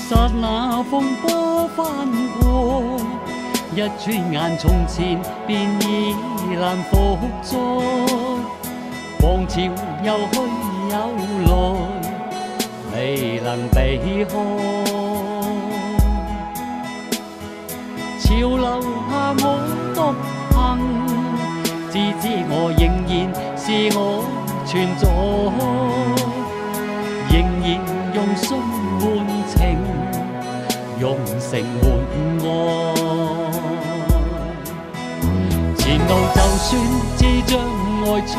剎那風波翻過，一轉眼從前便已難復再。狂潮又去又來，未能避開。潮流下我獨行，自知我仍然是我存在，仍然用心換情，用誠換愛。前路就算只將愛栽，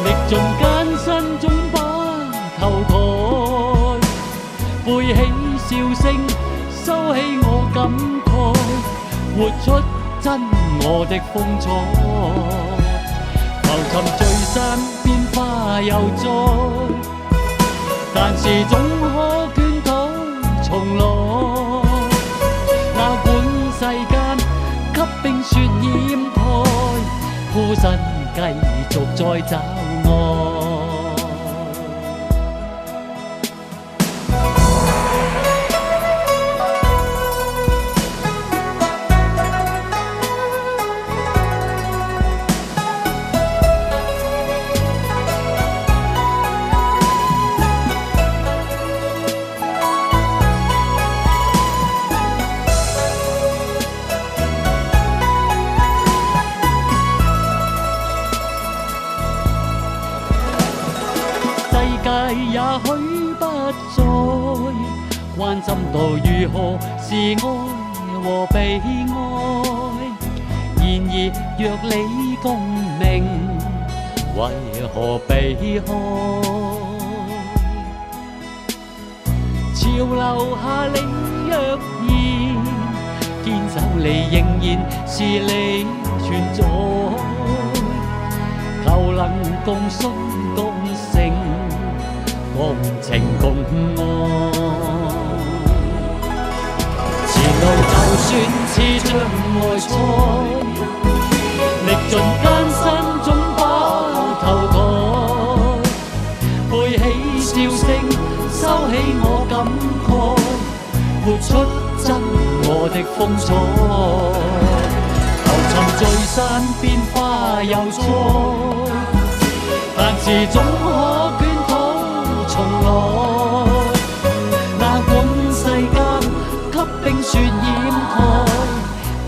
歷盡艱辛總把頭抬，背起笑聲，收起我感慨，活出真我的風采。浮沉聚散變化又再，但是總可捲土重來。哪管世間給冰雪掩蓋，孤身繼續再找愛。也許不再關心到如何是愛和被愛，然而若你共鳴，為何避開？潮流下你若然堅守你，仍然是你存在，求能共信共誠，共情共愛。前路就算似將愛栽，歷盡艱辛總把頭抬，背起笑聲，收起我感慨，活出真我的風采。浮沉聚散變化又再，但是總可捲重來。哪管世間給冰雪掩蓋，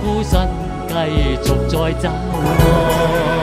孤身繼續再找愛。